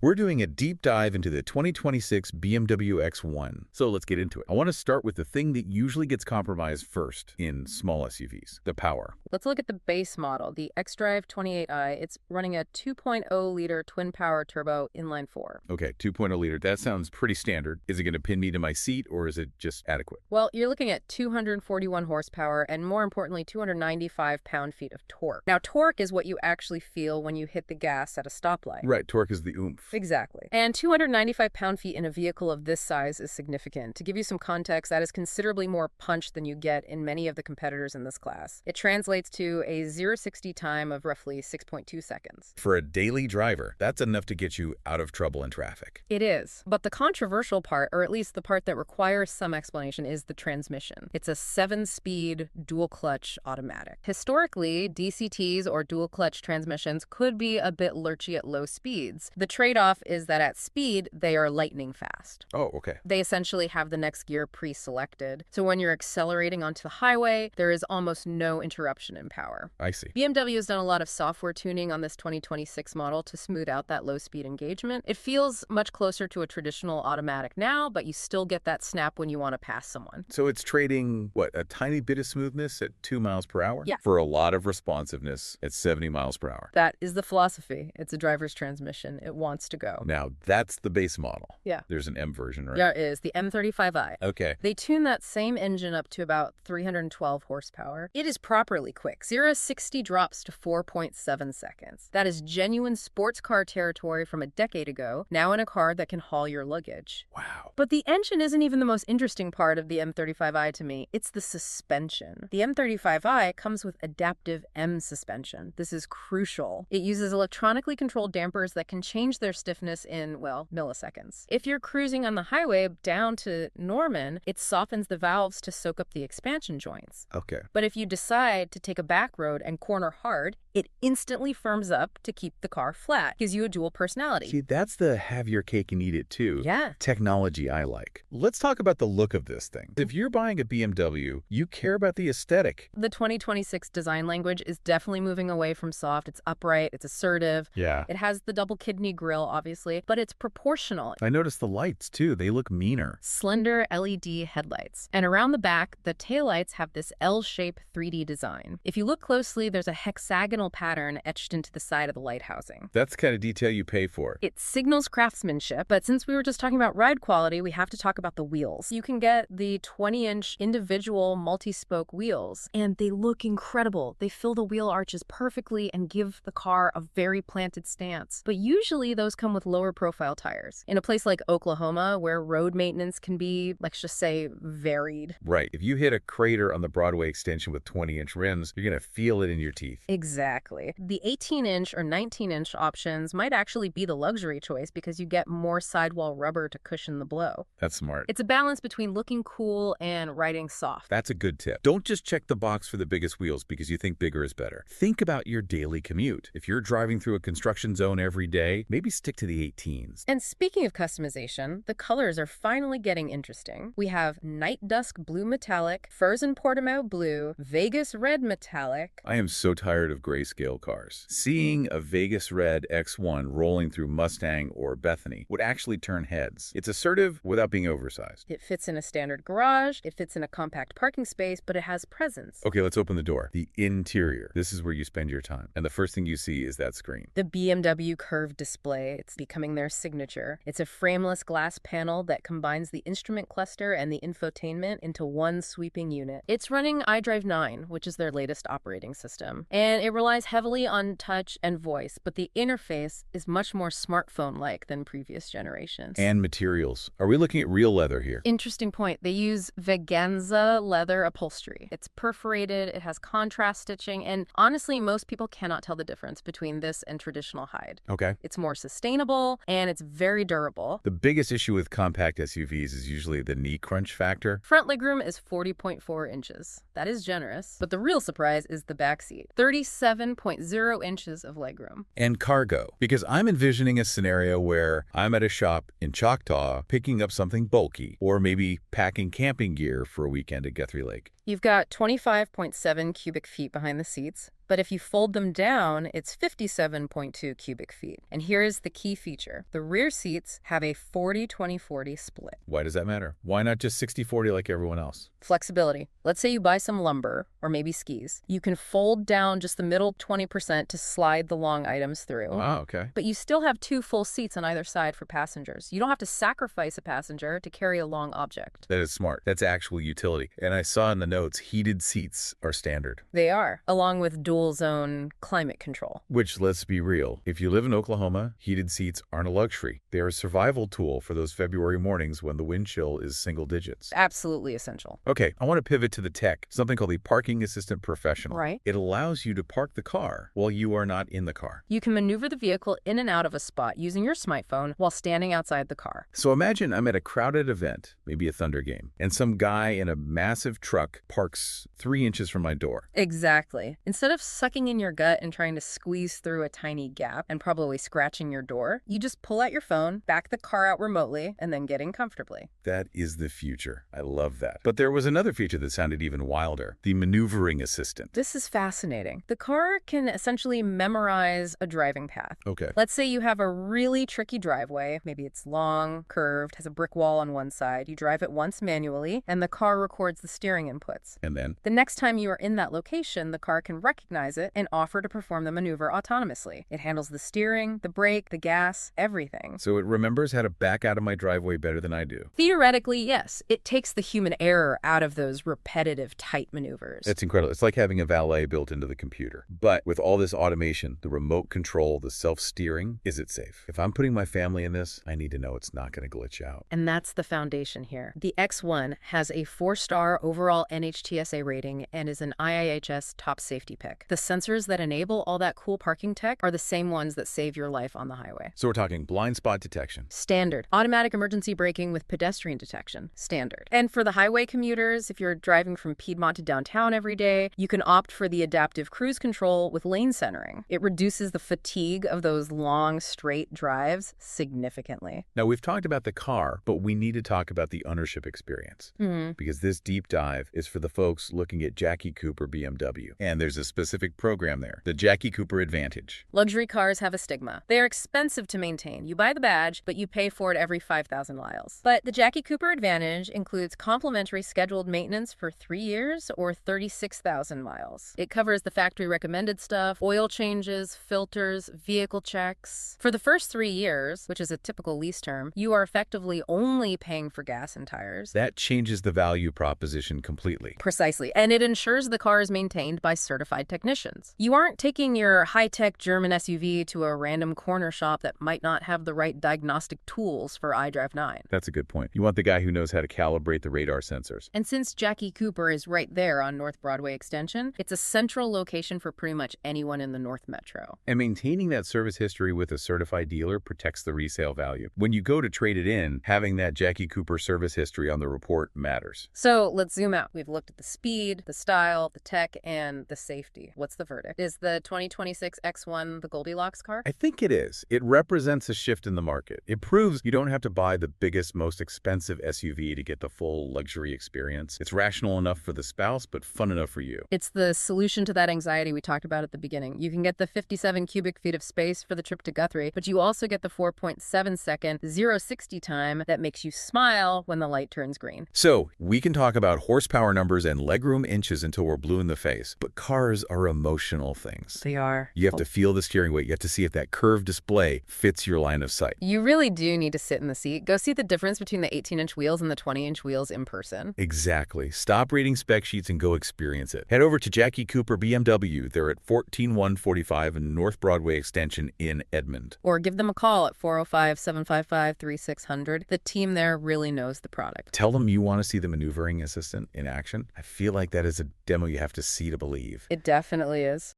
We're doing a deep dive into the 2026 BMW X1. So let's get into it. I want to start with the thing that usually gets compromised first in small SUVs, the power. Let's look at the base model, the xDrive 28i. It's running a 2.0-liter twin-power turbo inline-4. Okay, 2.0 liter. That sounds pretty standard. Is it going to pin me to my seat, or is it just adequate? Well, you're looking at 241 horsepower and, more importantly, 295 pound-feet of torque. Now, torque is what you actually feel when you hit the gas at a stoplight. Right, torque is the oomph. Exactly. And 295 pound-feet in a vehicle of this size is significant. To give you some context, that is considerably more punch than you get in many of the competitors in this class. It translates to a 0-60 time of roughly 6.2 seconds. For a daily driver, that's enough to get you out of trouble in traffic. It is. But the controversial part, or at least the part that requires some explanation, is the transmission. It's a 7-speed dual-clutch automatic. Historically, DCTs or dual-clutch transmissions could be a bit lurchy at low speeds. The trade-off is that at speed, they are lightning fast. Oh, okay. They essentially have the next gear pre-selected. So when you're accelerating onto the highway, there is almost no interruption in power. I see. BMW has done a lot of software tuning on this 2026 model to smooth out that low-speed engagement. It feels much closer to a traditional automatic now, but you still get that snap when you want to pass someone. So it's trading, what, a tiny bit of smoothness at 2 miles per hour? Yeah. For a lot of responsiveness at 70 miles per hour. That is the philosophy. It's a driver's transmission. It wants to go. Now, that's the base model. Yeah. There's an M version, right? There is the M35i. Okay. They tune that same engine up to about 312 horsepower. It is properly quick. 0-60 drops to 4.7 seconds. That is genuine sports car territory from a decade ago, now in a car that can haul your luggage. Wow. But the engine isn't even the most interesting part of the M35i to me. It's the suspension. The M35i comes with adaptive M suspension. This is crucial. It uses electronically controlled dampers that can change their stiffness in, well, milliseconds. If you're cruising on the highway down to Norman, it softens the valves to soak up the expansion joints. Okay. But if you decide to take a back road and corner hard, it instantly firms up to keep the car flat. Gives you a dual personality. See, that's the have your cake and eat it too. Yeah. Technology I like. Let's talk about the look of this thing. If you're buying a BMW, you care about the aesthetic. The 2026 design language is definitely moving away from soft. It's upright, it's assertive. Yeah. It has the double kidney grille, obviously, but it's proportional. I noticed the lights too. They look meaner. Slender LED headlights. And around the back, the taillights have this L-shape 3D design. If you look closely, there's a hexagonal pattern etched into the side of the light housing. That's the kind of detail you pay for. It signals craftsmanship, but since we were just talking about ride quality, we have to talk about the wheels. You can get the 20-inch individual multi-spoke wheels, and they look incredible. They fill the wheel arches perfectly and give the car a very planted stance. But usually those come with lower profile tires. In a place like Oklahoma, where road maintenance can be, let's just say, varied. Right. If you hit a crater on the Broadway extension with 20-inch rims, you're going to feel it in your teeth. Exactly. The 18-inch or 19-inch options might actually be the luxury choice because you get more sidewall rubber to cushion the blow. That's smart. It's a balance between looking cool and riding soft. That's a good tip. Don't just check the box for the biggest wheels because you think bigger is better. Think about your daily commute. If you're driving through a construction zone every day, maybe stick to the 18s. And speaking of customization, the colors are finally getting interesting. We have Night Dusk Blue Metallic, Furs and Portimao Blue, Vegas Red Metallic. I am so tired of grayscale cars. Seeing a Vegas Red X1 rolling through Mustang or Bethany would actually turn heads. It's assertive without being oversized. It fits in a standard garage, it fits in a compact parking space, but it has presence. Okay, let's open the door. The interior. This is where you spend your time. And the first thing you see is that screen. The BMW curved display, it's becoming their signature. It's a frameless glass panel that combines the instrument cluster and the infotainment into one sweeping unit. It's running iDrive 9, which is their latest operating system. And it relies heavily on touch and voice, but the interface is much more smartphone-like than previous generations. And materials. Are we looking at real leather here? Interesting point. They use Veganza leather upholstery. It's perforated, it has contrast stitching, and honestly, most people cannot tell the difference between this and traditional hide. Okay. It's more sustainable, and it's very durable. The biggest issue with compact SUVs is usually the knee crunch factor. Front legroom is 40.4 inches. That is generous. But the real surprise is the back seat. 37.0 inches of legroom. And cargo. Because I'm envisioning a scenario where I'm at a shop in Choctaw picking up something bulky, or maybe packing camping gear for a weekend at Guthrie Lake. You've got 25.7 cubic feet behind the seats, but But if you fold them down, it's 57.2 cubic feet. And here's the key feature. The rear seats have a 40-20-40 split. Why does that matter? Why not just 60-40 like everyone else? Flexibility. Let's say you buy some lumber or maybe skis. You can fold down just the middle 20% to slide the long items through. Oh, okay. But you still have 2 full seats on either side for passengers. You don't have to sacrifice a passenger to carry a long object. That is smart. That's actual utility. And I saw in the notes, heated seats are standard. They are, along with dual zone climate control. Which, let's be real, if you live in Oklahoma, heated seats aren't a luxury. They're a survival tool for those February mornings when the wind chill is single digits. Absolutely essential. Okay, I want to pivot to the tech, something called the Parking Assistant Professional. Right. It allows you to park the car while you are not in the car. You can maneuver the vehicle in and out of a spot using your smartphone while standing outside the car. So imagine I'm at a crowded event, maybe a Thunder game, and some guy in a massive truck parks 3 inches from my door. Exactly. Instead of sucking in your gut and trying to squeeze through a tiny gap and probably scratching your door, you just pull out your phone, back the car out remotely, and then get in comfortably. That is the future. I love that. But there was another feature that sounded even wilder, the maneuvering assistant. This is fascinating. The car can essentially memorize a driving path. Okay. Let's say you have a really tricky driveway. Maybe it's long, curved, has a brick wall on one side. You drive it once manually, and the car records the steering inputs. And then? The next time you are in that location, the car can recognize it and offer to perform the maneuver autonomously. It handles the steering, the brake, the gas, everything. So it remembers how to back out of my driveway better than I do. Theoretically, yes. It takes the human error out of those repetitive, tight maneuvers. It's incredible. It's like having a valet built into the computer. But with all this automation, the remote control, the self-steering, is it safe? If I'm putting my family in this, I need to know it's not going to glitch out. And that's the foundation here. The X1 has a 4-star overall NHTSA rating and is an IIHS top safety pick. The sensors that enable all that cool parking tech are the same ones that save your life on the highway. So we're talking blind spot detection. Standard. Automatic emergency braking with pedestrian detection. Standard. And for the highway commuters, if you're driving from Piedmont to downtown every day, you can opt for the adaptive cruise control with lane centering. It reduces the fatigue of those long, straight drives significantly. Now, we've talked about the car, but we need to talk about the ownership experience. Because this deep dive is for the folks looking at Jackie Cooper BMW. And there's a specific program there, the Jackie Cooper Advantage. Luxury cars have a stigma. They are expensive to maintain. You buy the badge, but you pay for it every 5,000 miles. But the Jackie Cooper Advantage includes complimentary scheduled maintenance for 3 years or 36,000 miles. It covers the factory recommended stuff, oil changes, filters, vehicle checks. For the first 3 years, which is a typical lease term, you are effectively only paying for gas and tires. That changes the value proposition completely. Precisely. And it ensures the car is maintained by certified technicians. You aren't taking your high-tech German SUV to a random corner shop that might not have the right diagnostic tools for iDrive 9. That's a good point. You want the guy who knows how to calibrate the radar sensors. And since Jackie Cooper is right there on North Broadway Extension, it's a central location for pretty much anyone in the North Metro. And maintaining that service history with a certified dealer protects the resale value. When you go to trade it in, having that Jackie Cooper service history on the report matters. So let's zoom out. We've looked at the speed, the style, the tech, and the safety. What's the verdict? Is the 2026 X1 the Goldilocks car? I think it is. It represents a shift in the market. It proves you don't have to buy the biggest, most expensive SUV to get the full luxury experience. It's rational enough for the spouse, but fun enough for you. It's the solution to that anxiety we talked about at the beginning. You can get the 57 cubic feet of space for the trip to Guthrie, but you also get the 4.7-second 0-60 time that makes you smile when the light turns green. So, we can talk about horsepower numbers and legroom inches until we're blue in the face, but cars are emotional things. They are. You have to feel the steering weight. You have to see if that curved display fits your line of sight. You really do need to sit in the seat. Go see the difference between the 18-inch wheels and the 20-inch wheels in person. Exactly. Stop reading spec sheets and go experience it. Head over to Jackie Cooper BMW. They're at 14145 and North Broadway Extension in Edmond. Or give them a call at 405-755-3600. The team there really knows the product. Tell them you want to see the maneuvering assistant in action. I feel like that is a demo you have to see to believe. It definitely is.